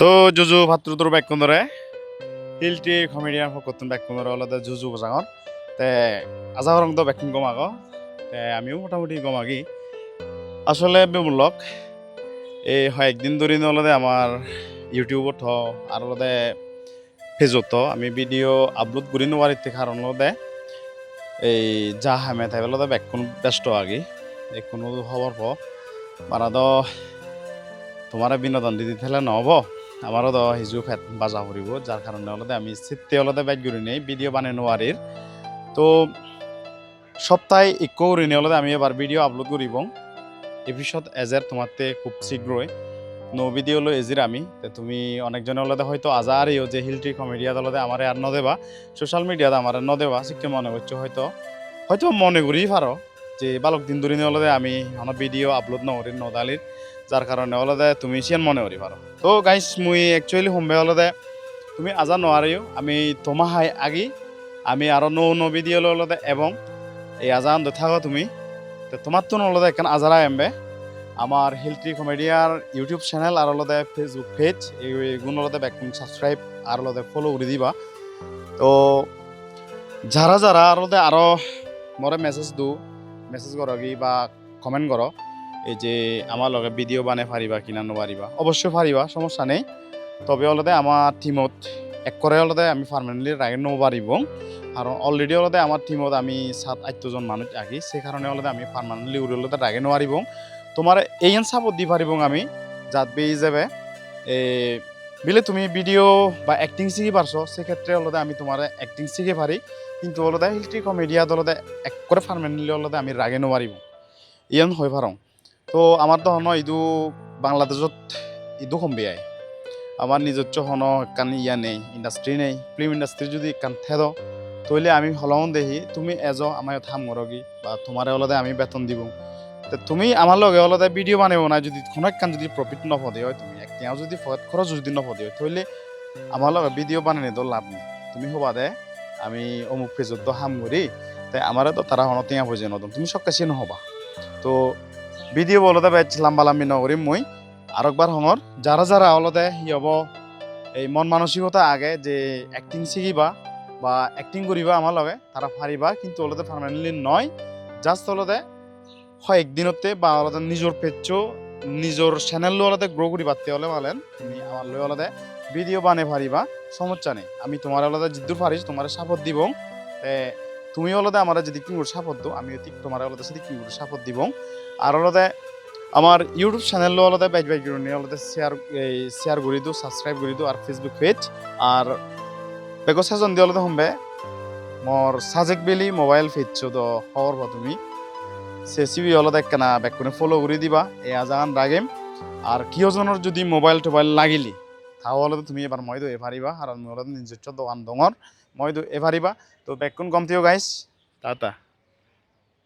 তো জুজু ভাতৃটোৰ বাক্যৰে হিলটি কমেডিয়ান ফকতুন বাক্যৰে অলপ জুজু বজাঙৰ তে আজাহৰংটো বাক্যং গম আগ তে আমিও মোটামুটি গম আগি আসলে বেমূলক এই হয় একদিন ধরে অলদে আমার ইউটিউবত আর অলদে ফেসবুকত আমি ভিডিও আপলোড করি নোয়ারিতে কারণ অলদে এই যা হামে থাকবে অলদে বাক্যন ব্যস্ত আগি কোনো খবর বারা তো তোমার বিনোদন দিদি থাকলে নহব আমারও তো হিজু ফেট বাজা করিব যার কারণে অলদে আমি সিটতে অলদে বাইক করি নেই ভিডিও বানাই নোয়ারির তো সপ্তাহে ইকো করি নেই অলদে আমি এবার ভিডিও আপলোড করিব এপিসোড এজের তোমাতে খুব শীঘ্রই নো ভিডিও লো এজির আমি তুমি অনেকজনে অলদে হয়তো আজারিও যে হিলট্রি কমেডিয়াত অলদে আমার আর নদেবা সোশ্যাল মিডিয়াতে আমার নদেবা শিক্ষা মনে করছো হয়তো হয়তো মনে করি পারো যে বালক দিন ধরে অলদে আমি আমার ভিডিও আপলোড নকরি নদালির যার কারণে অলদে তুমি সিয়ান মনে করি পারো তো গাইস মুই একচুয়ালি হোমবে অলদে তুমি আজা নোৱাৰিও আমি তোমাহাই আগি আমি আরো নো ভিডিও অলদে এবং এই আজান থাকো তুমি তো তোমার তো অলদে এখান আজারা এমবে আমার হিলট্রি কমেডিয়ার ইউটিউব চ্যানেল আর অলদে ফেসবুক পেজ এইগুলো অলদে ব্যাকগ্রাউন্ড সাবস্ক্রাইব আর অলদে ফলো করে দিবা তো যারা যারা অলদে আরো মরে মেসেজ করো কি বা কমেন্ট করো এই যে আমার লগে ভিডিও বানাই পারিবা কিনা নোৱাৰিবা অবশ্যই পারিবা সমস্যা নেই তবে অলদে আমার টিমত এক করে অলদে আমি পার্মানেন্টলি রাখে নোৱাৰিব কারণ অলরেডি অলদে আমার টিমত আমি 7-8 জন মানুষ আগে সে কারণে অলদে আমি পার্মানেন্টলি উড়ে রাখে নোৱাৰিব তোমার এই সাপোর্ট দি পারিব আমি যাত বেয়ে যাবে বিলে তুমি ভিডিও বা অ্যাক্টিং শিখি পারছো সেক্ষেত্রে অলদে আমি তোমার অ্যাক্টিং শিখে পারি কিন্তু অলদে হিলট্রি কমেডিয়াত অলদে এক করে পার্মানেন্টলি অলদে আমি রাগে নোৱাৰিব ইয়ান হয়ে পারং তো আমার তো হন ইদু বাংলাদেশত ইদু কমবিয়াই আমার নিজস্ব হন কান ইয়া নেই ইন্ডাস্ট্রি নেই ফিল্ম ইন্ডাস্ট্রি যদি কান থেদ তৈলে আমি হলন দেখি তুমি এজ আমার থাম গরগি বা তোমার অলদে আমি বেতন দিব তো তুমি আমার লগে অলদে ভিডিও বানাবো না যদি কোনো একখান যদি প্রফিট নপদে হয় তুমি একটিয়াও যদি খরচ যদি নপদে হয় তৈলে আমার লগে ভিডিও বানানি তো লাভ নেই তুমি হবা দে আমি অমুক পেজত তো হাম করি তাই আমারও তো তারা হন টিয়া বুঝে নতুন তুমি সব কাছে নহবা তো ভিডিও বলতে বেচ লাম্বা লাম্বি নকরি মই আরেকবার হঙর যারা যারা অলদে হব এই মন মানসিকতা আগে যে অ্যাক্টিং শিখিবা বা অ্যাক্টিং করিবা আমার লগে তারা পারিবা কিন্তু অলদে পার্মানেন্টলি নয় জাস্ট অলদে হয় একদিনতে বা অলদে নিজের পেজও নিজের চ্যানেল অলদে গ্রো করি পারতে হলে বলেন তুমি আমার লগে অলদে ভিডিও বানাই পারিবা সমস্যা নেই আমি তোমার অলদে জিদ্দুর পারিস তোমার সাপোর্ট দিব তুমি অলদে আমার যদি কি সাপোর্ট দো আমি ঠিক তোমার অলদে যদি কি সাপোর্ট দিব আর অলদে আমার ইউটিউব চ্যানেল অলদে বাইক নিয়ে অলদে শেয়ার করে দিও সাবস্ক্রাইব করে দিও আর ফেসবুক পেজ আর বেগো সাজন দিয়ে অলদে হমবে মোর সাজেক বেলি মোবাইল পেজ তো খবর পা তুমি সেসিবি অলদে একখানা ব্যাকনে ফলো করে দিবা এই আজান রাগেম আর কিয়জনের যদি মোবাইল টোবাইল লাগিলি তাও অলদে তুমি এবার মই দো এভারিবা আর আমি অলদে নিজস্ব দোকান ডঙর মই দো এভারিবা তো ব্যাকন কমতিও গাইস টাটা